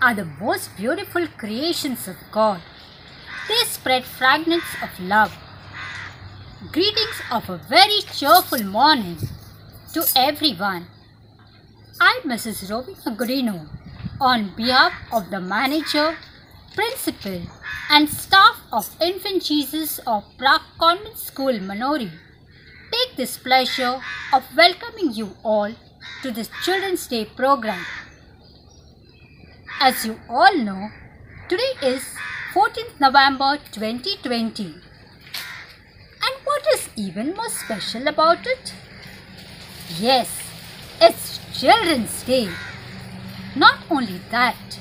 are the most beautiful creations of God. They spread fragments of love. Greetings of a very cheerful morning to everyone. I'm Mrs. Robina Godino on behalf of the manager, principal and staff of Infant Jesus of Prague Convent School, Manori. Take this pleasure of welcoming you all to this Children's Day program. As you all know, today is 14th November 2020. And what is even more special about it? Yes, it's Children's Day. Not only that,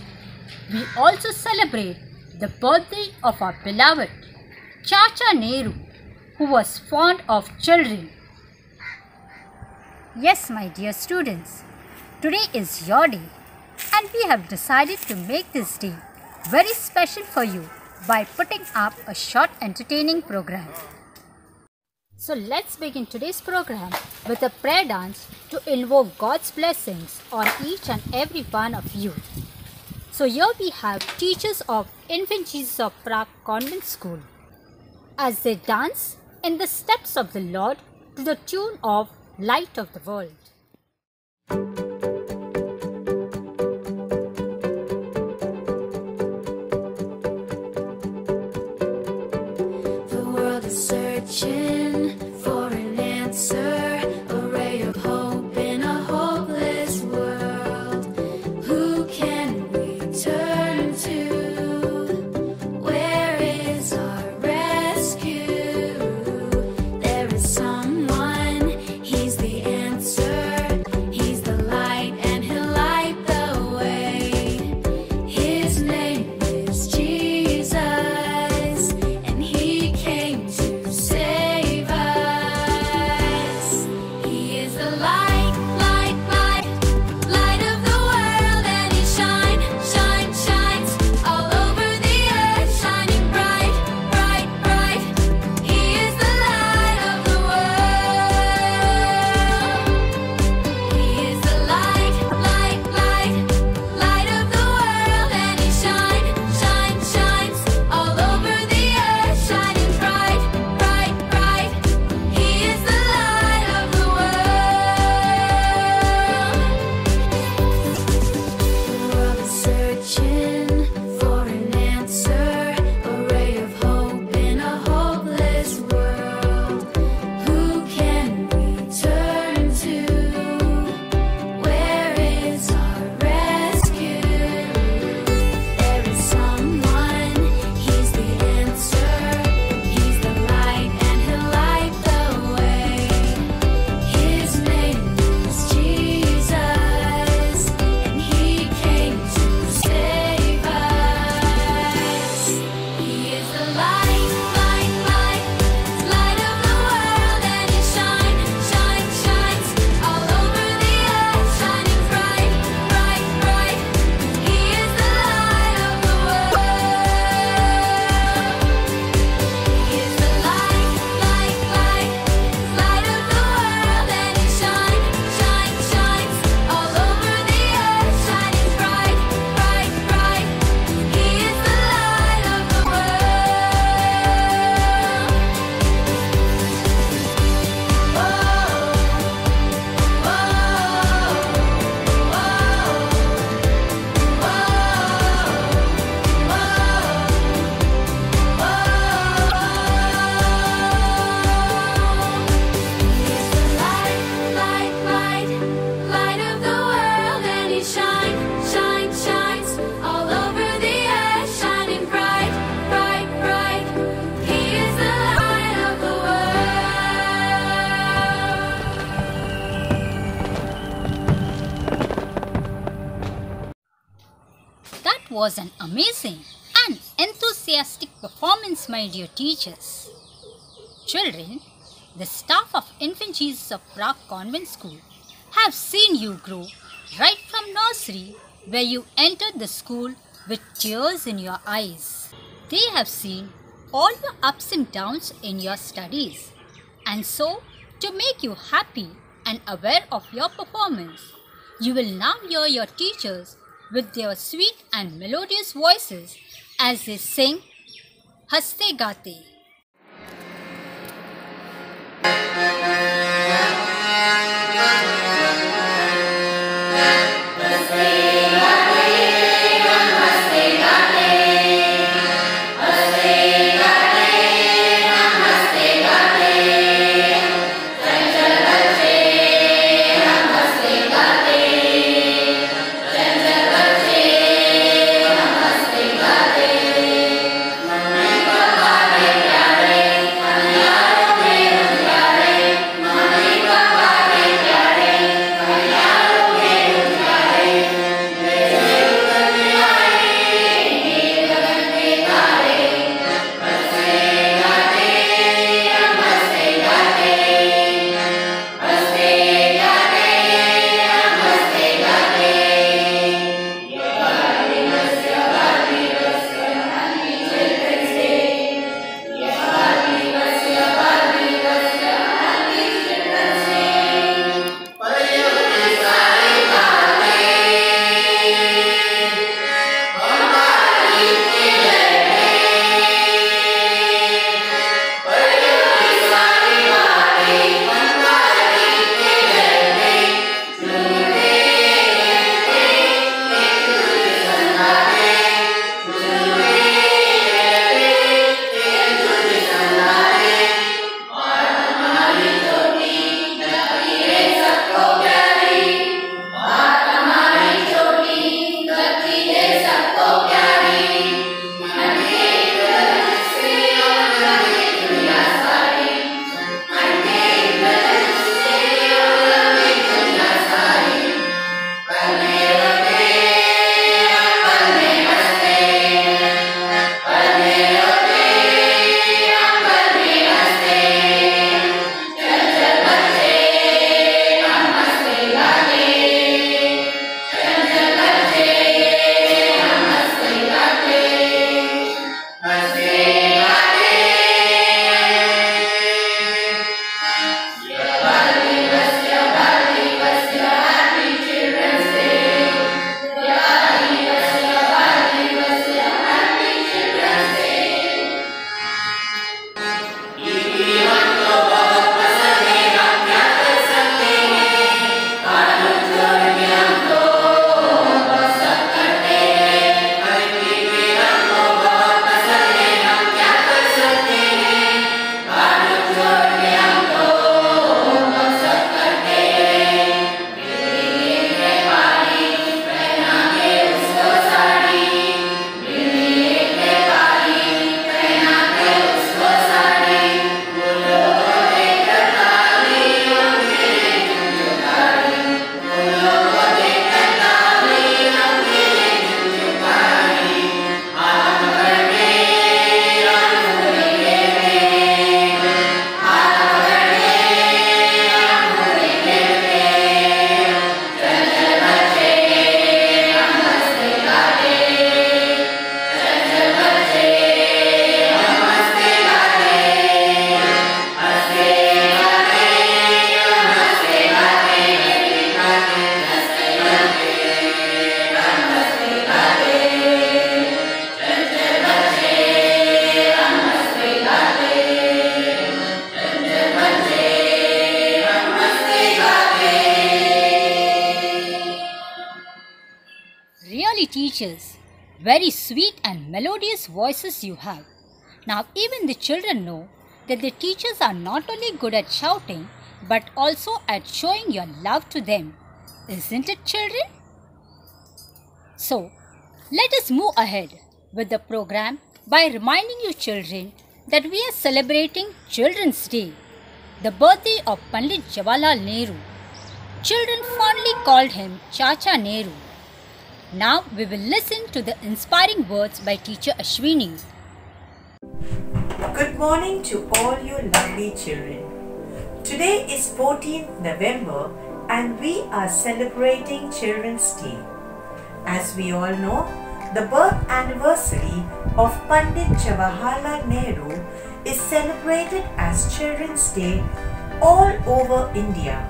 we also celebrate the birthday of our beloved Chacha Nehru, who was fond of children. Yes, my dear students, today is your day and we have decided to make this day very special for you by putting up a short entertaining program. So let's begin today's program with a prayer dance to invoke God's blessings on each and every one of you. So here we have teachers of Infant Jesus of Prague Convent School as they dance in the steps of the Lord to the tune of Light of the World. The world is searching for an answer, a ray of hope in a hopeless world. Who can we turn to? Where is our rescue? There is someone, he's the answer. He's the light and he'll light the way. His name is Jesus, and he came to save us. He is the light, light, light, light of the world, and he shines all over the earth, shining bright, bright, bright. He is the light of the world. He is the light, light, light, light of the world, and he shines all over the earth, shining bright, bright, bright. He is the light of the world is searching for an answer, a ray of hope in a hopeless world. Who can we turn to? Where is our rescue? There is someone, he's the answer. He's the light and he'll light the way. His name is Jesus, and he came to save us. He is the light, light, light, light of the world, and he shines all over the earth, shining bright, bright, bright. He is the light of the world. He is the light, light, light, light of the world, and he shines all over the earth, shining bright, bright, bright. He is the light of the light of the world, and he shines all over the earth, shining bright, bright, bright. He is the light of the world. That was an amazing and enthusiastic performance, my dear teachers. Children, the staff of Infant Jesus of Prague Convent School have seen you grow right from nursery, where you entered the school with tears in your eyes. They have seen all your ups and downs in your studies, and so to make you happy and aware of your performance, you will now hear your teachers with their sweet and melodious voices as they sing Haste Gaate. Teachers, very sweet and melodious voices you have. Now even the children know that the teachers are not only good at shouting but also at showing your love to them. Isn't it, children? So, let us move ahead with the program by reminding you children that we are celebrating Children's Day, the birthday of Pandit Jawaharlal Nehru. Children fondly called him Chacha Nehru. Now we will listen to the inspiring words by teacher Ashwini. Good morning to all you lovely children. Today is 14th November and we are celebrating Children's Day. As we all know, the birth anniversary of Pandit Jawaharlal Nehru is celebrated as Children's Day all over India.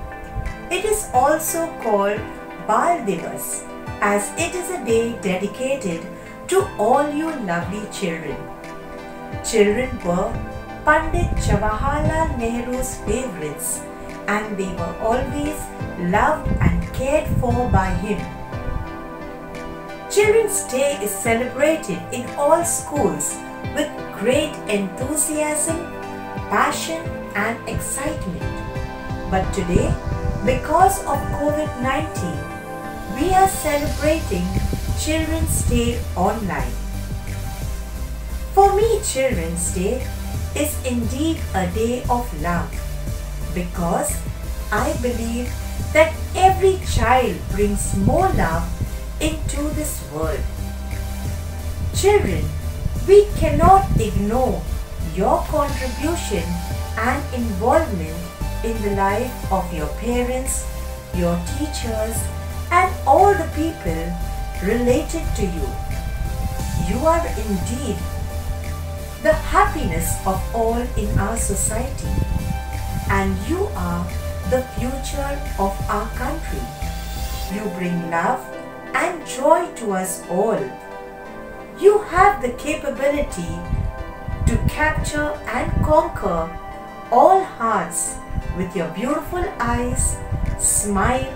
It is also called Bal Divas, as it is a day dedicated to all you lovely children. Children were Pandit Jawaharlal Nehru's favorites, and they were always loved and cared for by him. Children's Day is celebrated in all schools with great enthusiasm, passion and excitement. But today, because of COVID-19, we are celebrating Children's Day online. For me, Children's Day is indeed a day of love, because I believe that every child brings more love into this world. Children, we cannot ignore your contribution and involvement in the life of your parents, your teachers, and all the people related to you. You are indeed the happiness of all in our society, and you are the future of our country. You bring love and joy to us all. You have the capability to capture and conquer all hearts with your beautiful eyes, smile,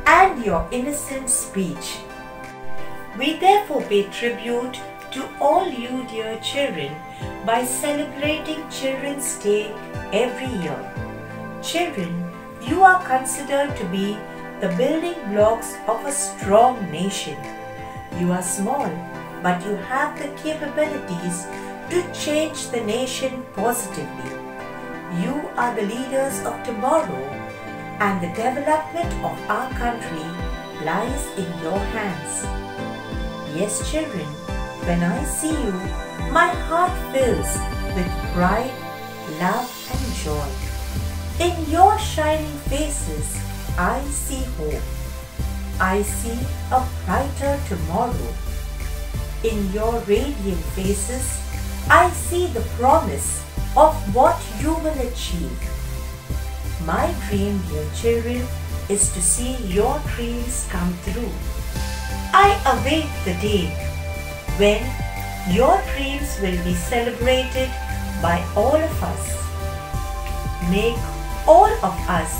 and your innocent speech. We therefore pay tribute to all you dear children by celebrating Children's Day every year. Children, you are considered to be the building blocks of a strong nation. You are small, but you have the capabilities to change the nation positively. You are the leaders of tomorrow, and the development of our country lies in your hands. Yes, children, when I see you, my heart fills with pride, love and joy. In your shining faces, I see hope. I see a brighter tomorrow. In your radiant faces, I see the promise of what you will achieve. My dream, dear children, is to see your dreams come true. I await the day when your dreams will be celebrated by all of us. Make all of us,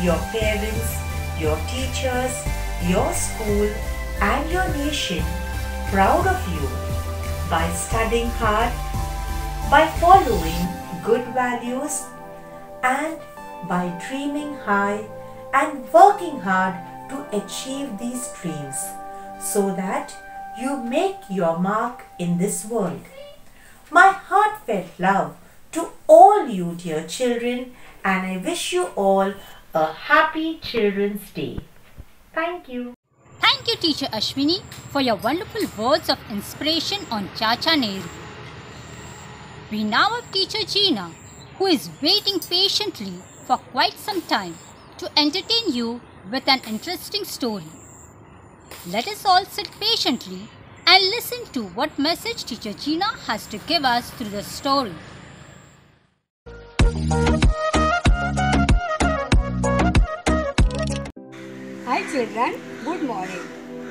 your parents, your teachers, your school and your nation proud of you by studying hard, by following good values, and by dreaming high and working hard to achieve these dreams, so that you make your mark in this world. My heartfelt love to all you dear children, and I wish you all a happy Children's Day. Thank you. Thank you, Teacher Ashwini, for your wonderful words of inspiration on Chacha Nehru. We now have Teacher Gina, who is waiting patiently for quite some time to entertain you with an interesting story. Let us all sit patiently and listen to what message Teacher Gina has to give us through the story. Hi children, good morning.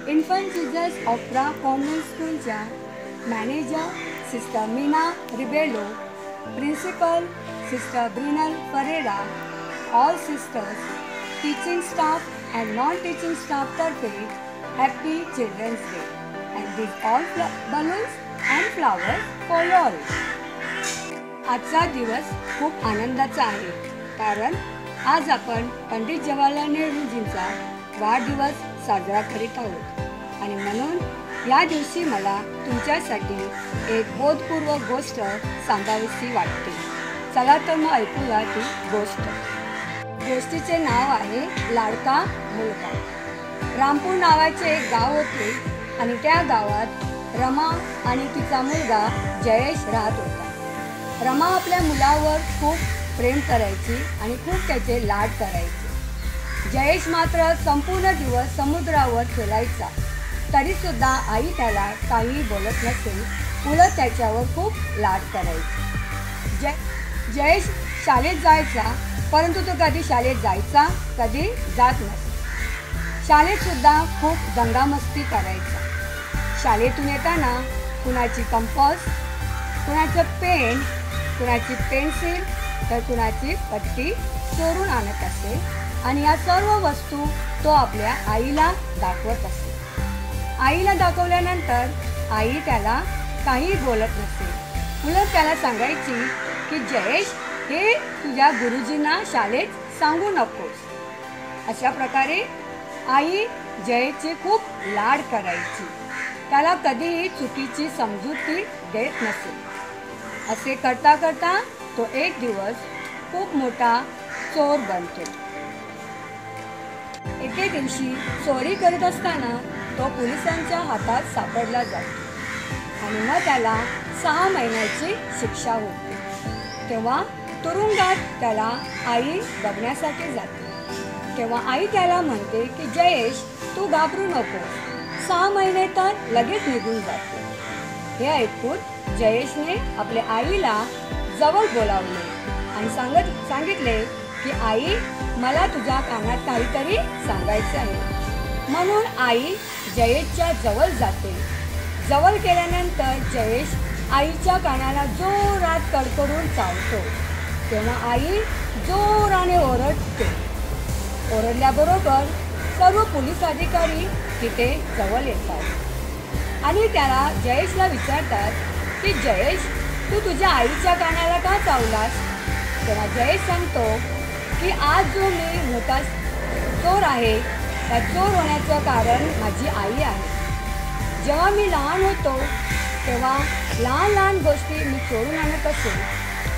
Infant Jesus Opera Convent Schoolच्या manager Sister Mina Ribello, principal Sister Brinal Ferreira, all sisters, teaching staff and non-teaching staff tarfe Happy Children's Day, and these all balloons and flowers for you all. आजचा दिवस खूप आनंदाचा आहे, कारण आज आपण पंडित जवाहरलाल नेहरूजींचा वाढदिवस साजरा करीत आहोत, आणि म्हणून या दिवशी मला तुमच्यासाठी एक बोधपूर्वक गोष्ट सांगावीशी वाटते. चला तर मग ऐकूया ती गोष्ट. गोष्टीचे नाव आहे लाडका मुलगा. रामपूर नावाचे एक गाव होते, आणि त्या गावात रमा आणि तिचा मुलगा जयेश राहत होता. रमा आपल्या मुलावर खूप प्रेम करायची आणि खूप त्याचे लाड करायचे. जयेश मात्र संपूर्ण दिवस समुद्रावर खेळायचा, तरीसुद्धा आई त्याला काही बोलत नसेल, उलट त्याच्यावर खूप लाड करायची. जयेश शाळेत जायचा, परंतु तो कधी शाळेत जायचा, कधी जात नसे. शाळेत सुद्धा खूप दंगामस्ती करायचा. शाळेतून येताना कुणाची कंपास, कुणाचं पेन, कुणाची पेन्सिल तर कुणाची पट्टी चोरून आणत असे आणि या सर्व वस्तू तो आपल्या आईला दाखवत असे. आईला दाखवल्यानंतर आई त्याला काही बोलत नसे. उलट त्याला सांगायची की जयेश, हे तुझ्या गुरुजींना शाळेत सांगू नकोस. अशा प्रकारे आई जयेशचे खूप लाड करायची. त्याला कधीही चुकीची समजुती देत नसे. असे करता करता तो एक दिवस खूप मोठा चोर बनतो. एके दिवशी चोरी करत असताना तो पोलिसांच्या हातात सापडला जातो आणि मग त्याला 6 महिन्याची शिक्षा होते. तेव्हा तुरुंगात त्याला आई बघण्यासाठी जाते. तेव्हा आई त्याला म्हणते की जयेश, तू घाबरू नको, 6 महिने तर लगेच निघून जाते. हे ऐकून जयेशने आपल्या आईला जवळ बोलावले आणि सांगितले की आई, मला तुझ्या कानात काहीतरी सांगायचे आहे. म्हणून आई जयेशच्या जवळ जाते. जवळ गेल्यानंतर जयेश आईच्या कानाला जोरात कडकडून चावतो. तेव्हा आई जोराने ओरडते. ओरडल्याबरोबर सर्व पोलीस अधिकारी तिथे जवळ येतात आणि त्याला जयेशला विचारतात की जयेश, तू तुझ्या आईच्या कानाला का चावलास? तेव्हा जयेश सांगतो की आज जो मी मोठा चोर आहे, त्या चोर होण्याचं कारण माझी आई आहे. जेव्हा मी लहान होतो तेव्हा लहान लहान गोष्टी मी चोरून आणत असे,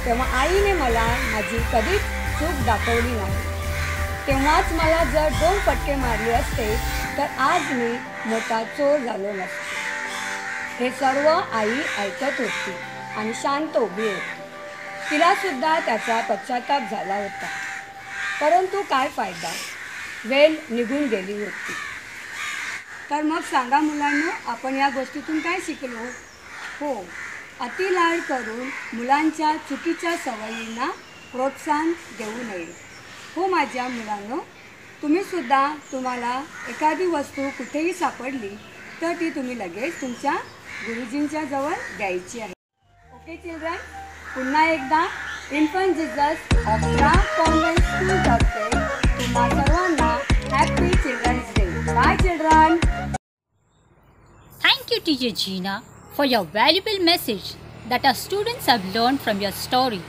तेव्हा आईने मला माझी कधीच चूक दाखवली नाही. तेव्हाच मला जर 2 फटके मारले असते तर आज मी मोठा चोर झालो नसतो. हे सर्व आई ऐकत होती आणि शांत उभी होती. तिला सुद्धा त्याचा पश्चाताप झाला होता. परंतु काय फायदा, वेळ निघून गेली होती. तर मग सांगा मुलांनो, आपण या गोष्टीतून काय शिकलो? हो, अति लाड करून मुलांच्या चुकीच्या सवयींना प्रोत्साहन देऊ नये. हो माझ्या मुलांनो, तुम्हीसुद्धा तुम्हाला एखादी वस्तू कुठेही सापडली तर ती तुम्ही लगेच तुमच्या गुरुजींच्या जवळ द्यायची आहे. ओके चिल्ड्रन, पुन्हा एकदा infant Jesus of convent school तर्फे तुम्हा सर्वांना happy children's day. Bye children. Thank you, Teacher Gina, for your valuable message that our students have learned from your story.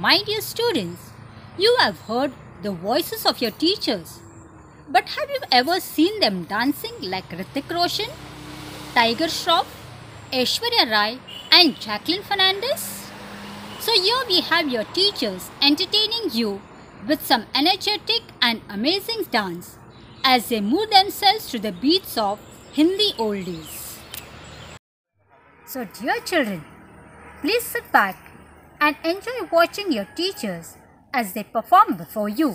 My dear students, you have heard the voices of your teachers, but have you ever seen them dancing like Hrithik Roshan, Tiger Shroff, Aishwarya Rai and Jacqueline Fernandez? So here we have your teachers entertaining you with some energetic and amazing dance as they move themselves to the beats of Hindi oldies. So dear children, please sit back and enjoy watching your teachers as they perform before you.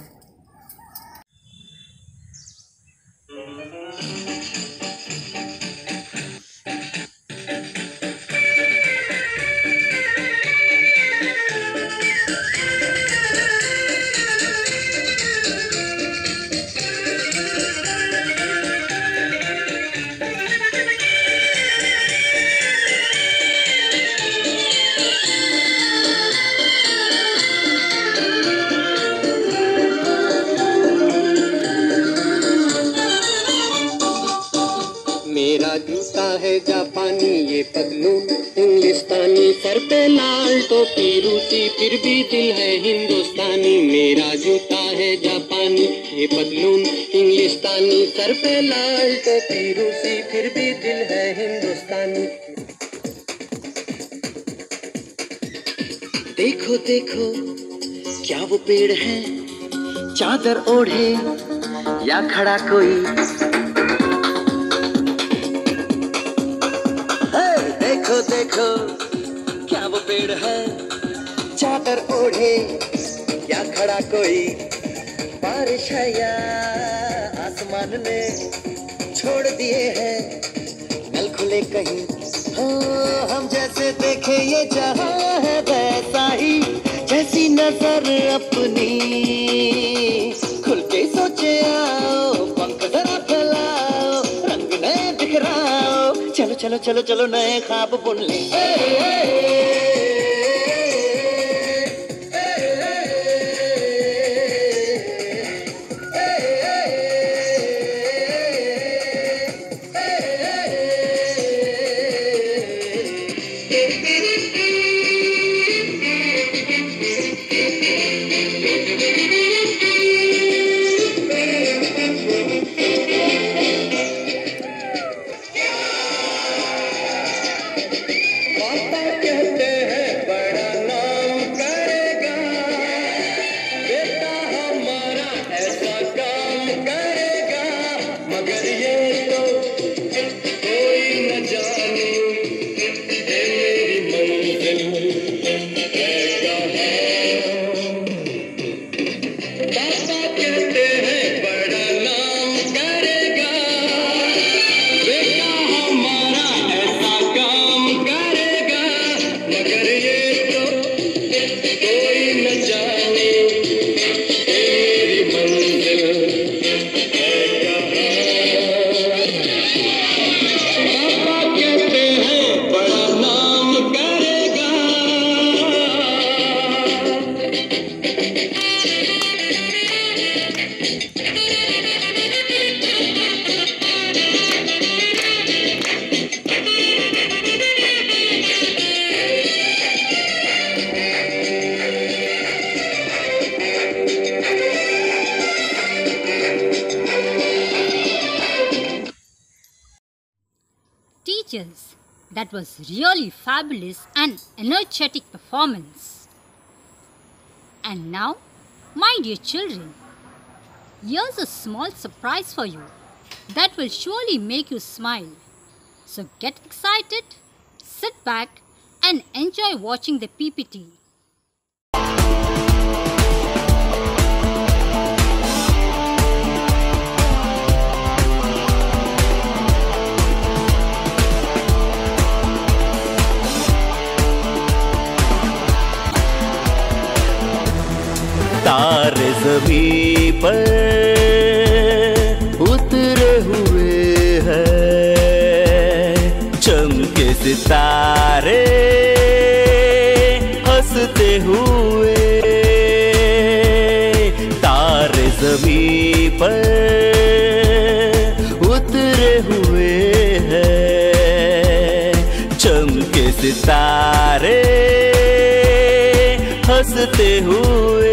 मेरा जूता है जापानी, ये पतलून इंग्लिस्तानी, sir पे लाल टोपी रूसी, फिर भी दिल है हिंदुस्तानी. मेरा जूता है जापानी, ये पतलून इंग्लिस्तानी, सर पे लाल टोपी रूसी, फिर भी दिल है हिंदुस्तानी. देखो देखो क्या वो पेड़ है, चादर ओढ़े या खड़ा कोई. देखो देखो क्या वो पेड़ है, चादर ओढ़े या खड़ा कोई. बारिश है या आसमान ने छोड़ दिए हैं नल खुले कहीं. हाँ, हम जैसे देखे ये जहां है वैसा ही, जैसी नजर अपनी खुल के सोचे आओ चलो चलो चलो नए ख्वाब बुन ले। Teachers, that was really fabulous and energetic performance. And now, my dear children, here's a small surprise for you that will surely make you smile. So get excited, sit back and enjoy watching the PPT. तारे ज़मीं पर उतरे हुए हैं, चमके सितारे हंसते हुए। तारे ज़मीं पर उतरे हुए हैं, चमके सितारे हंसते हुए।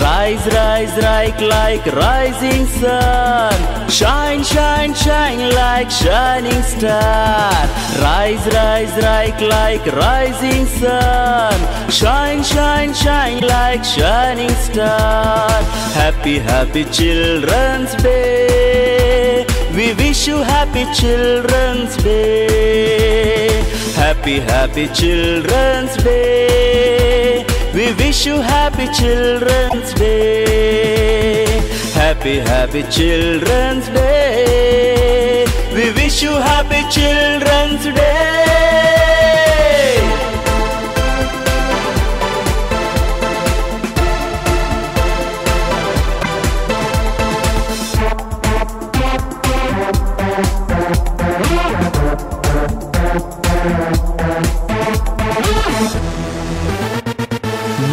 Rise, rise, rise like rising sun. Shine, shine, shine like shining star. Rise, rise, rise like rising sun. Shine, shine, shine like shining star. Happy, happy Children's Day. We wish you happy Children's Day. Happy, happy Children's Day. We wish you happy Children's Day. Happy, happy Children's Day. We wish you happy Children's Day.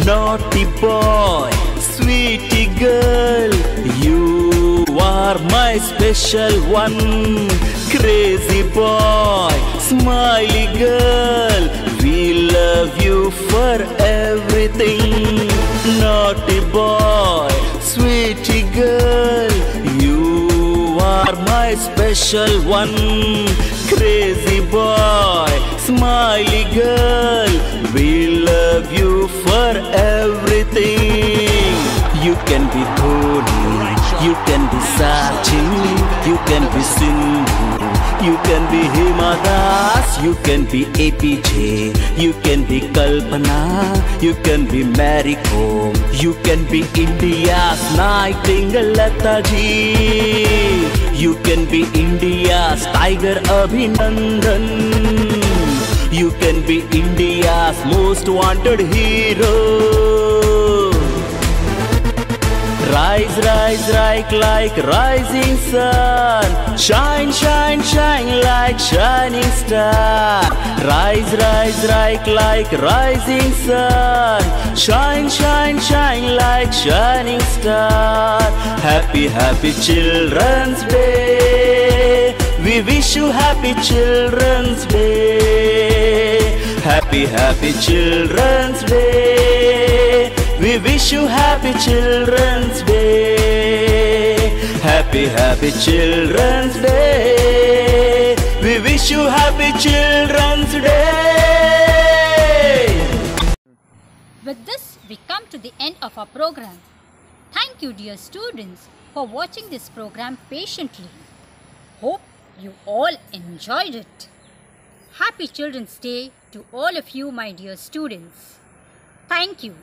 Naughty boy, sweetie girl, you are my special one. Crazy boy, smiley girl, we love you for everything. Naughty boy, sweetie girl, you are my special one. Crazy boy, smiley girl, we love you for everything. You can be Dhoni, you can be Sachin, you can be Sindhu, you can be Hima Das, you can be APJ, you can be Kalpana, you can be Mary Kom, you can be India's Nightingale Lata ji, you can be India's Tiger Abhinandan, you can be India's most wanted hero. Rise, rise, like rising sun. Shine, shine, shine like shining star. Rise, rise, like rising sun. Shine, shine, shine like shining star. Happy, happy Children's Day. We wish you happy Children's Day. Happy, happy Children's Day. We wish you happy Children's Day. Happy, happy Children's Day. We wish you happy Children's Day. With this, we come to the end of our program. Thank you, dear students, for watching this program patiently. Hope you all enjoyed it. Happy Children's Day to all of you, my dear students. Thank you.